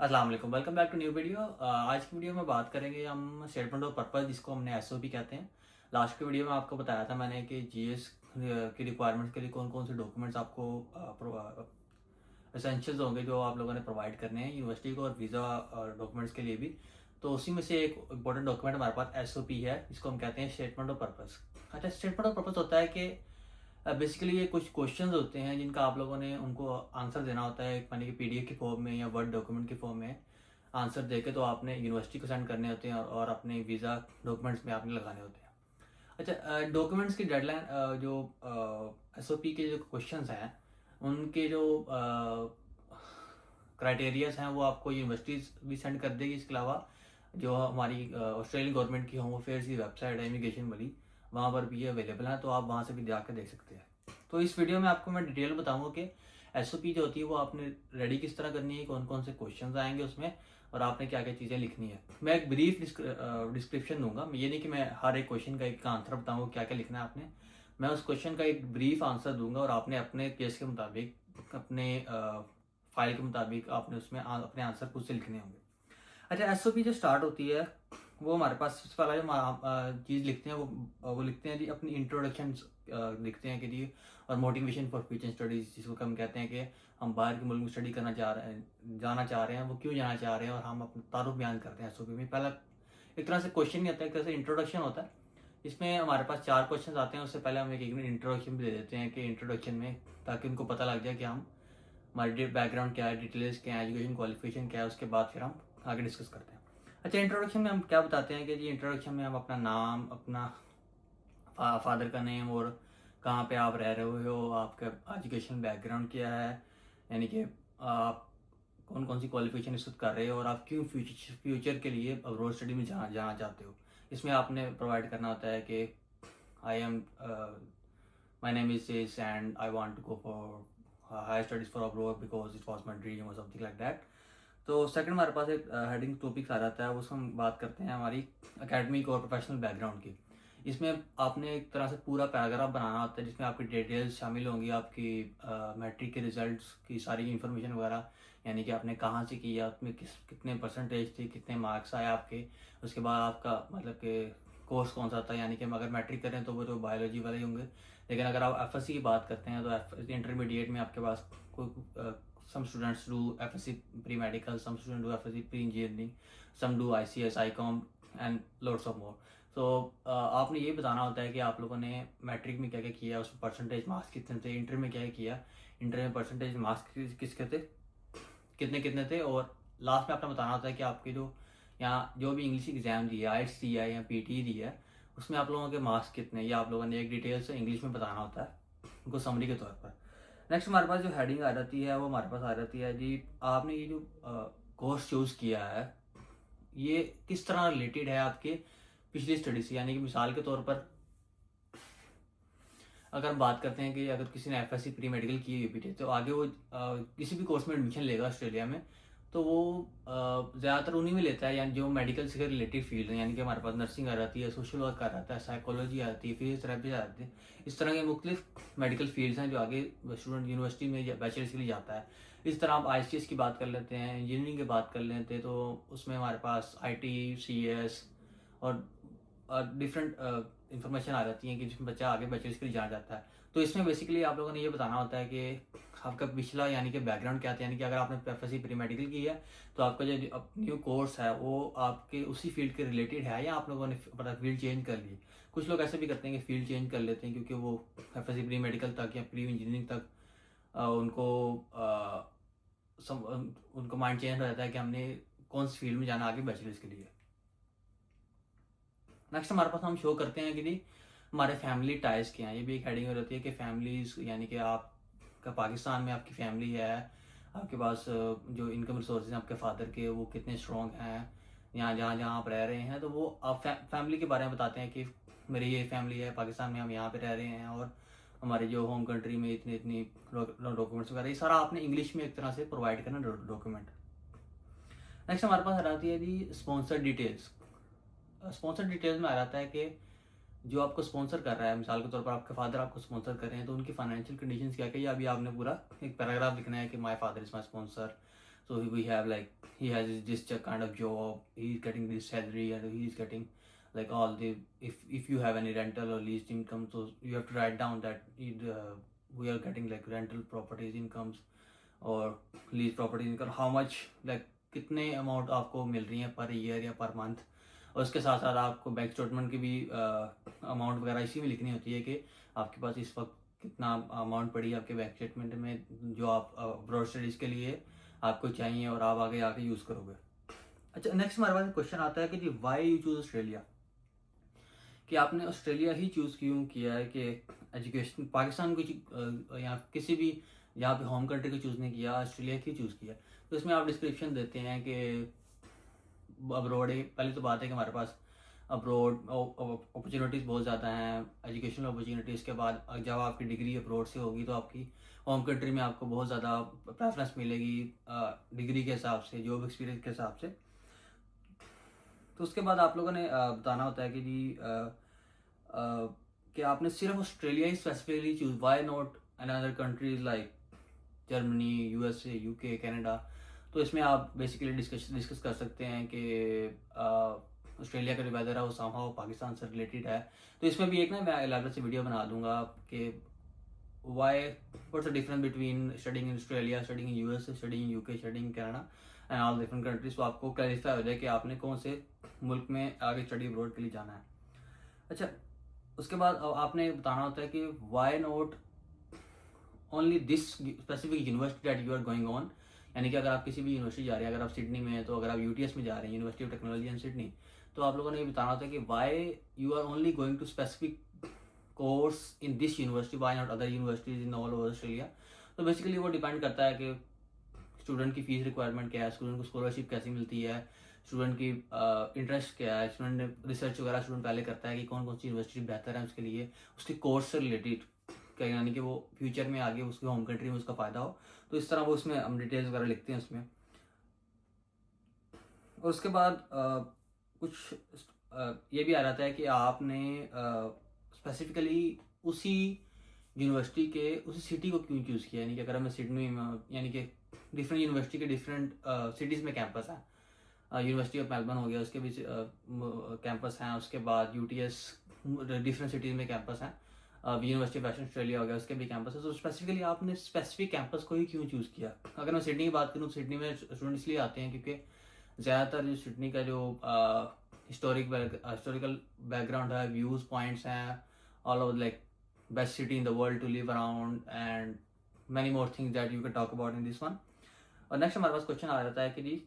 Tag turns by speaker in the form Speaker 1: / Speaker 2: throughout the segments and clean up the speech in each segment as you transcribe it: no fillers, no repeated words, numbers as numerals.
Speaker 1: अस्सलाम वालेकुम, welcome back to new video. आज की वीडियो में बात करेंगे हम स्टेटमेंट ऑफ पर्पस, जिसको हमने एसओपी कहते हैं। लास्ट की वीडियो में आपको बताया था मैंने कि जीएस की रिक्वायरमेंट्स के लिए कौन कौन से डॉक्यूमेंट्स आपको एसेंशियल्स होंगे जो आप लोगों ने प्रोवाइड करने हैं यूनिवर्सिटी को, और वीज़ा और डॉक्यूमेंट्स के लिए भी। तो उसी में से एक इंपॉर्टेंट डॉक्यूमेंट हमारे पास एसओपी है, जिसको हम कहते हैं स्टेटमेंट ऑफ पर्पस। अच्छा, स्टेटमेंट ऑफ पर्पस होता है कि बेसिकली ये कुछ क्वेश्चंस होते हैं जिनका आप लोगों ने उनको आंसर देना होता है, मानी कि पीडीएफ की फॉर्म में या वर्ड डॉक्यूमेंट की फॉर्म में आंसर देके तो आपने यूनिवर्सिटी को सेंड करने होते हैं और अपने वीज़ा डॉक्यूमेंट्स में आपने लगाने होते हैं। अच्छा, डॉक्यूमेंट्स की डेडलाइन जो एसओपी के जो क्वेश्चंस हैं उनके जो क्राइटेरियाज हैं वो आपको यूनिवर्सिटीज़ भी सेंड कर देगी। इसके अलावा जो हमारी ऑस्ट्रेलियन गवर्नमेंट की होम अफेयर्स की वेबसाइट है इमिग्रेशन वाली, वहाँ पर भी ये अवेलेबल है, तो आप वहाँ से भी जाकर देख सकते हैं। तो इस वीडियो में आपको मैं डिटेल बताऊंगा कि एसओपी जो होती है वो आपने रेडी किस तरह करनी है, कौन कौन से क्वेश्चंस आएंगे उसमें, और आपने क्या क्या चीज़ें लिखनी है। मैं एक ब्रीफ डिस्क्रिप्शन दूंगा, ये नहीं कि मैं हर एक क्वेश्चन का एक आंसर बताऊंगा क्या क्या लिखना है आपने। मैं उस क्वेश्चन का एक ब्रीफ आंसर दूंगा और आपने अपने केस के मुताबिक, अपने फाइल के मुताबिक आपने उसमें अपने आंसर खुद से लिखने होंगे। अच्छा, एसओपी जो स्टार्ट होती है वो हमारे पास सबसे पहला जो चीज़ लिखते हैं वो लिखते हैं जी अपनी इंट्रोडक्शन लिखते हैं कि जी, और मोटिवेशन फॉर फ्यूचर स्टडीज़, जिसको हम कहते हैं कि हम बाहर के मुल्क में स्टडी करना चाह रहे हैं, जाना चाह रहे हैं, वो क्यों जाना चाह रहे हैं, और हम अपना तारुफ बयान करते हैं एसओपी में। पहला एक तरह से क्वेश्चन नहीं होता है, एक तरह से इंट्रोडक्शन होता है। इसमें हमारे पास 4 क्वेश्चन आते हैं। उससे पहले हम एक इंट्रोडक्शन भी दे देते हैं कि इंट्रोडक्शन में, ताकि उनको पता लग जाए कि हम हमारी बैकग्राउंड क्या है, डिटेल्स क्या है, एजुकेशन क्वालिफिकेशन क्या है। उसके बाद फिर हम आगे डिस्कस करते हैं। अच्छा, इंट्रोडक्शन में हम क्या बताते हैं कि जी इंट्रोडक्शन में हम अपना नाम, अपना फादर का नेम, और कहाँ पे आप रह रहे हो, आपका एजुकेशन बैकग्राउंड क्या है, यानी कि आप कौन कौन सी क्वालिफिकेशन इस वक्त कर रहे हो, और आप क्यों फ्यूचर के लिए अब्रॉड स्टडी में जाना चाहते हो। इसमें आपने प्रोवाइड करना होता है कि I am my name is this and I want to go for higher studies for abroad because it was my dream और समथिंग लाइक दैट। तो सेकंड हमारे पास एक हेडिंग टॉपिक्स आ जाता है, उसमें हम बात करते हैं हमारी एकेडमिक और प्रोफेशनल बैकग्राउंड की। इसमें आपने एक तरह से पूरा पैराग्राफ बनाना होता है जिसमें आपकी डिटेल्स शामिल होंगी, आपकी मैट्रिक के रिजल्ट्स की सारी इन्फॉर्मेशन वगैरह, यानी कि आपने कहाँ से किया, उसमें कितने परसेंटेज थे, कितने मार्क्स आए आपके। उसके बाद आपका मतलब कि कोर्स कौन सा था, यानी कि हम अगर मैट्रिक करें तो वो तो बायोलॉजी वाले ही होंगे, लेकिन अगर आप एफएससी की बात करते हैं तो इंटरमीडिएट में आपके पास कोई some students do FSC pre-medical, some students do FSC pre-engineering, some do ICS, ICOM and lots of more. तो आपने ये बताना होता है कि आप लोगों ने मैट्रिक में क्या क्या किया, उसमें परसेंटेज मार्क्स कितने थे, इंटर में क्या क्या किया, इंटर में परसेंटेज मार्क्स किसके थे, कितने कितने थे, और लास्ट में आपने बताना होता है कि आपके जो यहाँ जो भी इंग्लिश एग्जाम दिया, आइट्स दिया है या पीटी दिया है, उसमें आप लोगों के मार्क्स कितने, ये आप लोगों ने एक डिटेल से इंग्लिश में बताना होता है उनको समरी के तौर पर। नेक्स्ट हमारे पास जो हेडिंग आ जाती है वो हमारे पास आ जाती है जी, आपने ये जो कोर्स चूज़ किया है ये किस तरह रिलेटेड है आपके पिछली स्टडी से। यानी कि मिसाल के तौर पर अगर हम बात करते हैं कि अगर किसी ने एफएससी प्री मेडिकल की हुई है तो आगे वो किसी भी कोर्स में एडमिशन लेगा ऑस्ट्रेलिया में, तो वो ज़्यादातर उन्हीं में लेता है यानी जो मेडिकल से रिलेटेड फील्ड है। यानी कि हमारे पास नर्सिंग आ जाती है, सोशल वर्क आ जाता है, साइकोलॉजी आ जाती है, फिजियोथेरेपी आ जाती है। इस तरह के मुख्तलिफ मेडिकल फील्ड्स हैं जो आगे स्टूडेंट यूनिवर्सिटी में बैचलर्स के लिए जाता है। इस तरह आप आईसीएस की बात कर लेते हैं, इंजीनियरिंग की बात कर लेते हैं, तो उसमें हमारे पास आईटी, सीएस और डिफरेंट इंफॉर्मेशन आ जाती है कि जिसमें बच्चा आगे बैचलर्स के लिए जाना जाता है। तो इसमें बेसिकली आप लोगों ने ये बताना होता है कि आपका पिछला यानी कि बैकग्राउंड क्या था। यानी कि अगर आपने एफएससी प्री मेडिकल की है तो आपका जो न्यू कोर्स है वो आपके उसी फील्ड के रिलेटेड है, या आप लोगों ने अपना फील्ड चेंज कर ली। कुछ लोग ऐसे भी करते हैं कि फील्ड चेंज कर लेते हैं क्योंकि वो एफएससी प्री मेडिकल तक या प्री इंजीनियरिंग तक उनको माइंड चेंज हो जाता है कि हमने कौन सी फील्ड में जाना आगे बैचलर्स के लिए। नेक्स्ट हमारे पास हम शो करते हैं कि जी हमारे फैमिली टाइज क्या हैं। ये भी एक हेडिंग हो जाती है कि फैमिलीज, यानी कि आपका पाकिस्तान में आपकी फैमिली है, आपके पास जो इनकम रिसोर्सेज हैं आपके फादर के वो कितने स्ट्रॉन्ग हैं, यहाँ जहाँ जहाँ आप रह रहे हैं, तो वो आप फैमिली के बारे में बताते हैं कि मेरी ये फैमिली है पाकिस्तान में, हम यहाँ पे रह रहे हैं, और हमारे जो होम कंट्री में इतनी इतनी डॉक्यूमेंट्स वगैरह, ये सारा आपने इंग्लिश में एक तरह से प्रोवाइड करना डॉक्यूमेंट। नेक्स्ट हमारे पास आ जाती है जी स्पॉन्सर डिटेल्स। स्पॉन्सर डिटेल्स में आ जाता है कि जो आपको स्पॉन्सर कर रहा है, मिसाल के तौर पर आपके फादर आपको स्पॉन्सर कर रहे हैं, तो उनकी फाइनेंशियल कंडीशंस क्या क्या, अभी आपने पूरा एक पैराग्राफ लिखना है कि my father is my sponsor, So we have like he has this kind of job, he's getting this salary, and he's getting like all the, if you have any rental or leased income, so you have to write down that we are getting like rental properties incomes और lease property income, how much like कितने amount आपको मिल रही है per year या per month. और उसके साथ साथ आपको बैंक स्टेटमेंट की भी अमाउंट वगैरह इसी में लिखनी होती है कि आपके पास इस वक्त कितना अमाउंट पड़ी है आपके बैंक स्टेटमेंट में, जो आप अब्रॉड स्टडीज़ के लिए आपको चाहिए और आप आगे आके यूज़ करोगे। अच्छा, नेक्स्ट हमारे पास क्वेश्चन आता है कि जी वाई यू चूज़ ऑस्ट्रेलिया, कि आपने ऑस्ट्रेलिया ही चूज़ क्यों किया है, कि एजुकेशन पाकिस्तान को या किसी भी यहाँ पे होम कंट्री को चूज़ नहीं किया, ऑस्ट्रेलिया की चूज़ किया। तो इसमें आप डिस्क्रिप्शन देते हैं कि अब्रॉड, पहली तो बात है कि हमारे पास अब्रॉड अपॉर्चुनिटीज़ बहुत ज़्यादा हैं, एजुकेशनल अपॉर्चुनिटीज़ के बाद जब आपकी डिग्री अब्रॉड से होगी तो आपकी होम कंट्री में आपको बहुत ज़्यादा प्रेफरेंस मिलेगी डिग्री के हिसाब से, जॉब एक्सपीरियंस के हिसाब से। तो उसके बाद आप लोगों ने बताना होता है कि जी कि आपने सिर्फ ऑस्ट्रेलिया ही specifically choose, why not another countries like Germany, USA, UK, Canada. तो इसमें आप बेसिकली डिस्कस कर सकते हैं कि ऑस्ट्रेलिया का जो वेदर है वो समहाउ पाकिस्तान से रिलेटेड है। तो इसमें भी एक ना मैं इलाका से वीडियो बना दूंगा कि why what's the difference between studying in Australia, studying in USA, studying in UK, studying in Canada and all different countries. तो आपको क्लैरिफाई हो जाए कि आपने कौन से मुल्क में आगे स्टडी अब्रॉड के लिए जाना है। अच्छा, उसके बाद आपने बताना होता है कि why not only this specific university that you are going on, यानी कि अगर आप किसी भी यूनिवर्सिटी जा रहे हैं, अगर आप सिडनी में हैं तो अगर आप यूटीएस में जा रहे हैं, university of technology in Sydney, तो आप लोगों ने ये बताना होता है कि why you are only going to specific course in this university, why not other universities in all over Australia. तो बेसिकली वो डिपेंड करता है कि स्टूडेंट की फीस रिक्वायरमेंट क्या है, स्टूडेंट को स्कॉलरशिप कैसी मिलती है, स्टूडेंट की इंटरेस्ट क्या है, स्टूडेंट ने रिसर्च वगैरह स्टूडेंट पहले करता है कि कौन कौन सी यूनिवर्सिटी बेहतर है उसके लिए, उसके कोर्स से रिलेटेड क्या, यानी कि वो फ्यूचर में आगे उसके होम कंट्री में उसका फ़ायदा हो। तो इस तरह वो उसमें हम डिटेल्स वगैरह लिखते हैं उसमें। और उसके बाद कुछ ये भी आ जाता है कि आपने स्पेसिफिकली उसी यूनिवर्सिटी के उसी सिटी को क्यों चूज़ किया, यानी कि अगर मैं सिडनी में, यानी कि डिफरेंट यूनिवर्सिटी के डिफरेंट सिटीज़ में कैंपस हैं, यूनिवर्सिटी ऑफ मेलबर्न हो गया उसके भी कैंपस हैं, उसके बाद यूटीएस डिफरेंट सिटीज़ में कैंपस हैं, यूनिवर्सिटी ऑफ वेस्टर्न ऑस्ट्रेलिया हो गया उसके भी कैंपस है। तो स्पेसिफिकली आपने स्पेसिफिक कैंपस को ही क्यों चूज़ किया। अगर मैं सिडनी की बात करूँ तो सिडनी में स्टूडेंट इसलिए आते हैं क्योंकि ज़्यादातर जो सिडनी का जो हिस्टोरिकल बैकग्राउंड है, व्यूज़ पॉइंट्स हैं, all over like best city in the world to live around and many more things that you can talk about in this one. और नेक्स्ट हमारे पास क्वेश्चन आ जाता है कि जी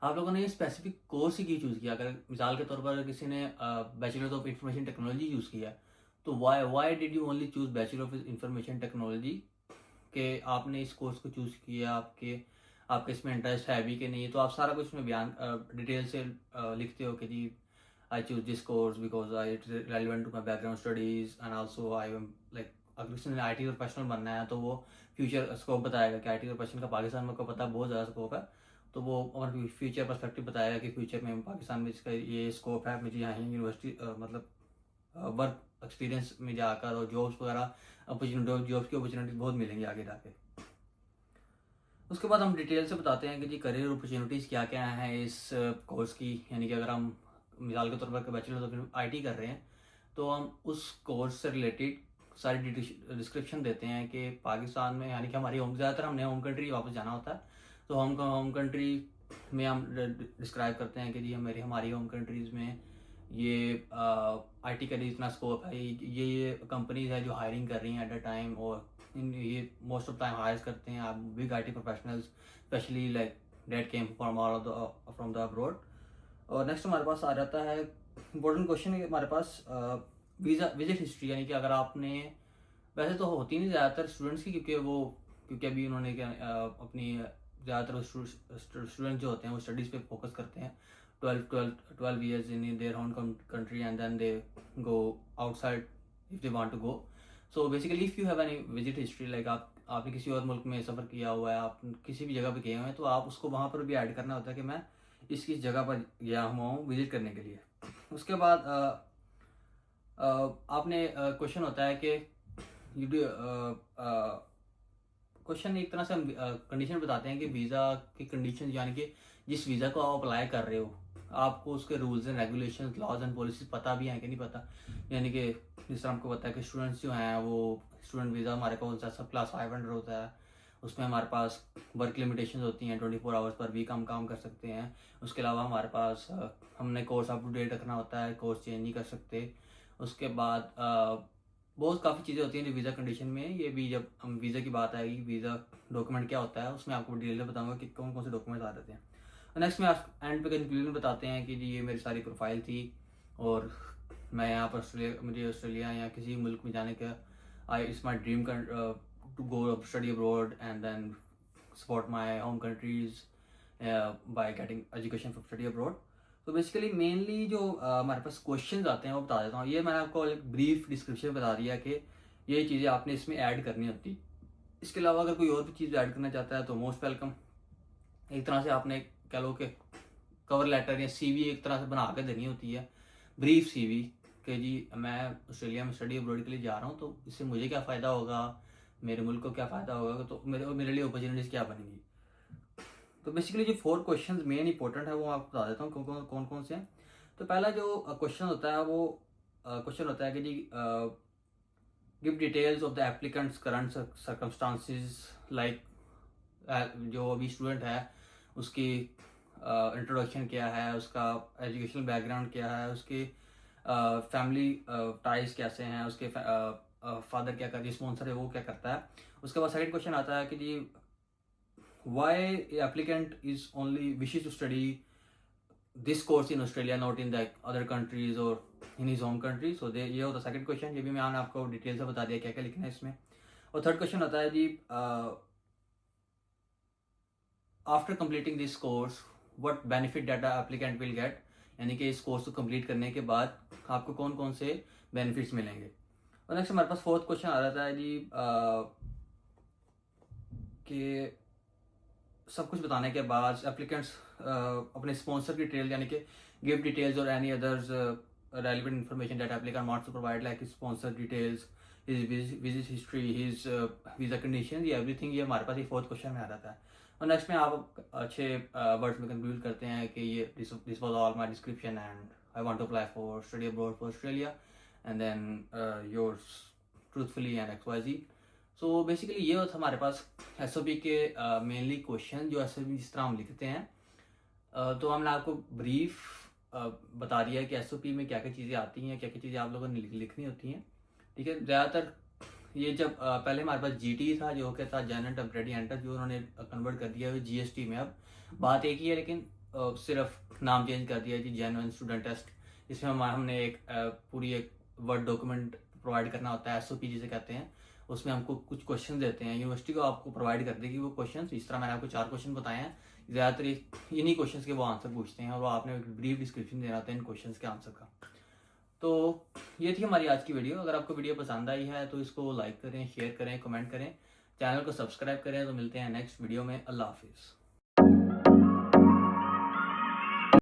Speaker 1: आप लोगों ने ये स्पेसिफिक कोर्स ही क्यों चूज़ किया। अगर मिसाल के तौर पर किसी ने bachelor of information technology use किया, तो why did you only choose bachelor of information technology, के आपने इस कोर्स को चूज़ किया, आपके इसमें इंटरेस्ट है भी कि नहीं। तो आप सारा कुछ में बयान डिटेल से लिखते हो कि जी I choose this course because I it relevant to my background studies and also I am like, अगर किसी ने IT प्रोफेशनल बनना है तो वो फ्यूचर स्कोप बताएगा कि IT प्रोफेशनल का पाकिस्तान में को पता है बहुत ज़्यादा स्कोप है, तो वो और फ्यूचर पर्सपेक्टिव बताएगा कि फ्यूचर में पाकिस्तान में इसका ये स्कोप है, मुझे यहाँ यूनिवर्सिटी मतलब वर्क एक्सपीरियंस में जाकर और जॉब्स वगैरह अपॉर्चुनिटी, जॉब्स की अपॉर्चुनिटीज बहुत मिलेंगी आगे जाके। उसके बाद हम डिटेल से बताते हैं कि जी करियर अपॉर्चुनिटीज़ क्या क्या हैं इस कोर्स की, यानी कि अगर हम मिसाल के तौर पर बैचलर ऑफ IT कर रहे हैं तो हम उस कोर्स से रिलेटेड सारी डिस्क्रिप्शन देते हैं कि पाकिस्तान में, यानी कि हमारी होम, ज़्यादातर हमने होम कंट्री वापस जाना होता है, तो होम कंट्री में हम डिस्क्राइब करते हैं कि जी हमारी होम कंट्रीज़ में ये IT का इतना स्कोप है, ये कंपनीज है जो हायरिंग कर रही हैं एट अ टाइम, और ये मोस्ट ऑफ टाइम हायर करते हैं आप big IT professionals, specially like that came from the abroad. और नेक्स्ट हमारे पास आ जाता है इम्पोर्टेंट क्वेश्चन है हमारे पास विजिट हिस्ट्री, यानी कि अगर आपने, वैसे तो होती नहीं ज़्यादातर स्टूडेंट्स की, क्योंकि अभी उन्होंने क्या अपनी ज़्यादातर स्टूडेंट जो होते हैं वो स्टडीज़ पे फोकस करते हैं 12 years in their own country and then they go outside if they want to go. So basically if you have any visit history, like आपने किसी और मुल्क में सफ़र किया हुआ है, आप किसी भी जगह पे गए हुए हैं, तो आप उसको वहाँ पर भी ऐड करना होता है कि मैं इस जगह पर गया हुआ हूँ विजिट करने के लिए। उसके बाद आपने क्वेश्चन होता है कि क्वेश्चन एक तरह से हम कंडीशन बताते हैं कि वीज़ा की कंडीशन, यानी कि जिस वीज़ा को आप अप्लाई कर रहे हो आपको उसके rules and regulation, laws and policies पता भी हैं कि नहीं पता। यानी कि जिस तरह हमको पता है कि स्टूडेंट्स जो हैं वो स्टूडेंट वीज़ा हमारे पास सब क्लास 500 होता है, उसमें हमारे पास वर्क लिमिटेशंस होती हैं, 24 आवर्स पर वीक हम काम कर सकते हैं। उसके अलावा हमारे पास हमने कोर्स अप टू डेट रखना होता है, कोर्स चेंज नहीं कर सकते। उसके बाद बहुत काफ़ी चीज़ें होती हैं जो वीज़ा कंडीशन में। ये भी जब हम वीज़ा की बात आएगी, वीज़ा डॉक्यूमेंट क्या होता है उसमें आपको डिटेल में बताऊंगा कि कौन कौन से डॉक्यूमेंट आ जाते हैं। नेक्स्ट में एंड पे कंक्लूजन बताते हैं कि जी ये मेरी सारी प्रोफाइल थी और मैं यहाँ पर मुझे ऑस्ट्रेलिया या किसी मुल्क में जाने का it's my dream to go study abroad and then support my home countries by getting education for study abroad. तो बेसिकली मेनली जो हमारे पास क्वेश्चंस आते हैं वो बता देता हूँ। ये मैंने आपको एक ब्रीफ डिस्क्रिप्शन बता दिया कि ये चीज़ें आपने इसमें ऐड करनी होती। इसके अलावा अगर कोई और भी चीज़ ऐड करना चाहता है तो मोस्ट वेलकम। एक तरह से आपने कह लो कि कवर लेटर या सीवी एक तरह से बना के देनी होती है, ब्रीफ सीवी, कि जी मैं ऑस्ट्रेलिया में स्टडी अब्रॉड के लिए जा रहा हूँ तो इससे मुझे क्या फ़ायदा होगा, मेरे मुल्क को क्या फ़ायदा होगा, तो मेरे लिए अपॉर्चुनिटीज़ क्या बनेंगी। तो बेसिकली जो 4 क्वेश्चंस मेन इंपॉर्टेंट है वो आपको बता देता हूँ कौन कौन से हैं। तो पहला जो क्वेश्चन होता है वो क्वेश्चन होता है कि जी give details of the applicants current circumstances, like जो अभी स्टूडेंट है उसकी इंट्रोडक्शन क्या है, उसका एजुकेशनल बैकग्राउंड क्या है, उसके फैमिली टाइज कैसे हैं, उसके फादर क्या करते हैं, स्पॉन्सर है वो क्या करता है। उसके बाद सेकंड क्वेश्चन आता है कि जी why applicant is only wishes to study this course in Australia not in the other countries और in his home country. So दे ये होता है सेकंड क्वेश्चन। ये भी मैंने आपको डिटेल से बता दिया क्या क्या लिखना है इसमें। और थर्ड क्वेश्चन होता है जी after completing this course what benefit that the applicant will get, यानी कि इस कोर्स को कंप्लीट करने के बाद आपको कौन कौन से बेनिफिट्स मिलेंगे। और नेक्स्ट हमारे पास फोर्थ क्वेश्चन आ जाता है जी कि सब कुछ बताने के बाद एप्लीकेंट्स अपने स्पॉन्सर की डिटेल, यानी कि गिव डिटेल्स और any others relevant information that applicant wants to provide, like sponsor details, his visit history, his visa condition, ये एवरीथिंग ये हमारे पास ये फोर्थ क्वेश्चन में आ जाता है। और नेक्स्ट में आप अच्छे वर्ड्स में कंक्लूड करते हैं कि ये this was all my description and I want to apply for study abroad for Australia and then yours truthfully and XYZ। So basically ये होता हमारे पास SOP के मेनली क्वेश्चन जो SOP जिस तरह हम लिखते हैं। तो हमने आपको ब्रीफ बता दिया है कि SOP में क्या क्या चीज़ें आती हैं, क्या क्या चीज़ें आप लोगों ने लिखनी होती हैं। ठीक है, ज़्यादातर ये जब पहले हमारे पास GT था जो क्या था, जनरल टेम्परेरी एंटर, जो उन्होंने कन्वर्ट कर दिया है GST में। अब बात एक ही है लेकिन सिर्फ नाम चेंज कर दिया जी, जेन्युइन स्टूडेंट टेस्ट। इसमें हमने एक पूरी एक वर्ड डॉक्यूमेंट प्रोवाइड करना होता है, SOP जिसे कहते हैं। उसमें हमको कुछ क्वेश्चन देते हैं, यूनिवर्सिटी को आपको प्रोवाइड कर देगी वो क्वेश्चन। इस तरह मैंने आपको 4 क्वेश्चन बताए हैं, ज़्यादातर इन्हीं क्वेश्चन के वो आंसर पूछते हैं और वो आपने एक ब्रीफ डिस्क्रिप्शन देना होता है इन क्वेश्चन के आंसर का। तो ये थी हमारी आज की वीडियो। अगर आपको वीडियो पसंद आई है तो इसको लाइक करें, शेयर करें, कमेंट करें, चैनल को सब्सक्राइब करें। तो मिलते हैं नेक्स्ट वीडियो में। अल्लाह हाफिज़।